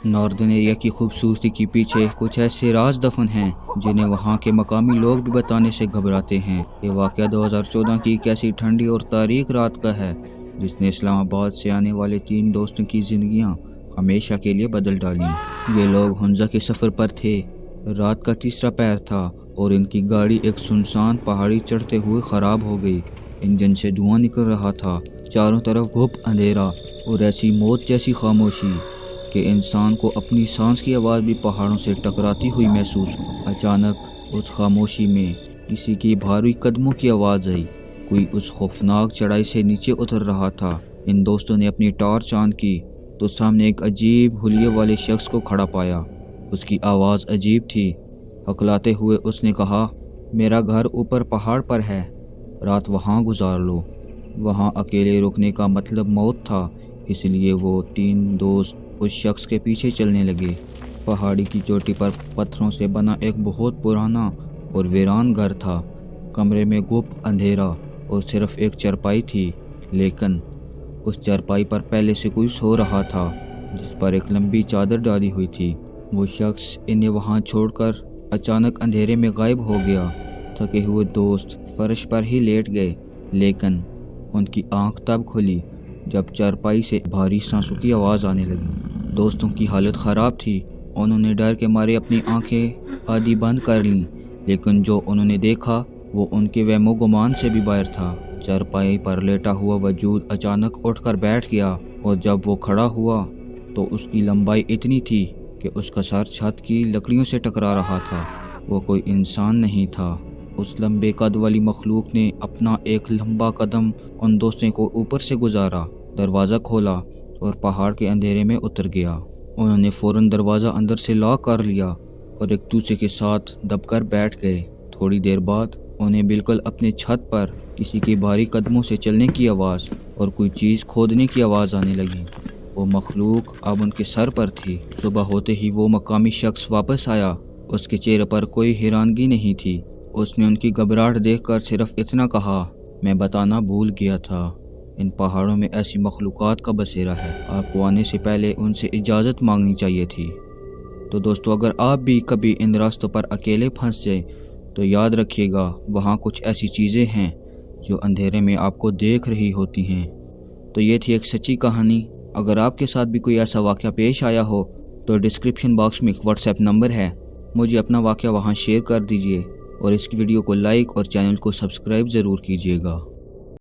Northern area کی خوبصورتی کے پیچھے کچھ ایسے راز دفن ہیں جنہیں وہاں کے مقامی لوگ بھی بتانے سے گھبراتے ہیں۔ یہ واقعہ 2014 کی ایک ایسی ٹھنڈی اور تاریک رات کا ہے جس نے اسلام آباد سے آنے والے 3 دوستوں کی زندگیاں ہمیشہ کے لیے بدل ڈالیں۔ یہ لوگ ہنزا کے سفر پر تھے۔ رات کا تیسرا پہر تھا اور ان کی گاڑی ایک سنسان پہاڑی چڑھتے ہوئے خراب ہو گئی۔ انجن سے دھواں نکل رہا تھا، چاروں طرف گھپ اندھیرا اور ایسی موت جیسی خاموشی کہ انسان کو اپنی سانس کی آواز بھی پہاڑوں سے ٹکراتی ہوئی محسوس ہوئی۔ اچانک اس خاموشی میں کسی کی بھاری قدموں کی آواز آئی۔ کوئی اس خوفناک چڑھائی سے نیچے اتر رہا تھا۔ ان دوستوں نے اپنی ٹارچ آن کی تو سامنے ایک عجیب حلیے والے شخص کو کھڑا پایا۔ اس کی آواز عجیب تھی۔ ہکلاتے ہوئے اس نے کہا، میرا گھر اوپر پہاڑ پر ہے، رات وہاں گزار لو۔ وہاں اکیلے رکنے کا مطلب موت تھا، اس لیے وہ 3 دوست اس شخص کے پیچھے چلنے لگے۔ پہاڑی کی چوٹی پر پتھروں سے بنا ایک بہت پرانا اور ویران گھر تھا۔ کمرے میں گپ اندھیرا اور صرف ایک چارپائی تھی، لیکن اس چارپائی پر پہلے سے کوئی سو رہا تھا جس پر ایک لمبی چادر ڈالی ہوئی تھی۔ وہ شخص انہیں وہاں چھوڑ کر اچانک اندھیرے میں غائب ہو گیا۔ تھکے ہوئے دوست فرش پر ہی لیٹ گئے، لیکن ان کی آنکھ تب کھلی جب چارپائی سے بھاری سانسوں کی آواز آنے لگی۔ دوستوں کی حالت خراب تھی۔ انہوں نے ڈر کے مارے اپنی آنکھیں آدھی بند کر لیں، لیکن جو انہوں نے دیکھا وہ ان کے وہم و گمان سے بھی باہر تھا۔ چارپائی پر لیٹا ہوا وجود اچانک اٹھ کر بیٹھ گیا اور جب وہ کھڑا ہوا تو اس کی لمبائی اتنی تھی کہ اس کا سر چھت کی لکڑیوں سے ٹکرا رہا تھا۔ وہ کوئی انسان نہیں تھا۔ اس لمبے قد والی مخلوق نے اپنا ایک لمبا قدم ان دوستوں کو اوپر سے گزارا، دروازہ کھولا اور پہاڑ کے اندھیرے میں اتر گیا۔ انہوں نے فوراً دروازہ اندر سے لاک کر لیا اور ایک دوسرے کے ساتھ دب کر بیٹھ گئے۔ تھوڑی دیر بعد انہیں بالکل اپنے چھت پر کسی کے بھاری قدموں سے چلنے کی آواز اور کوئی چیز کھودنے کی آواز آنے لگی۔ وہ مخلوق اب ان کے سر پر تھی۔ صبح ہوتے ہی وہ مقامی شخص واپس آیا۔ اس کے چہرے پر کوئی حیرانگی نہیں تھی۔ اس نے ان کی گھبراہٹ دیکھ کر صرف اتنا کہا، میں بتانا بھول گیا تھا، ان پہاڑوں میں ایسی مخلوقات کا بسیرا ہے، آپ کو آنے سے پہلے ان سے اجازت مانگنی چاہیے تھی۔ تو دوستو، اگر آپ بھی کبھی ان راستوں پر اکیلے پھنس جائیں تو یاد رکھیے گا، وہاں کچھ ایسی چیزیں ہیں جو اندھیرے میں آپ کو دیکھ رہی ہوتی ہیں۔ تو یہ تھی ایک سچی کہانی۔ اگر آپ کے ساتھ بھی کوئی ایسا واقعہ پیش آیا ہو تو ڈسکرپشن باکس میں ایک واٹس ایپ نمبر ہے، مجھے اپنا واقعہ وہاں شیئر کر دیجیے اور اس کی ویڈیو کو لائک اور چینل کو سبسکرائب ضرور کیجیے گا۔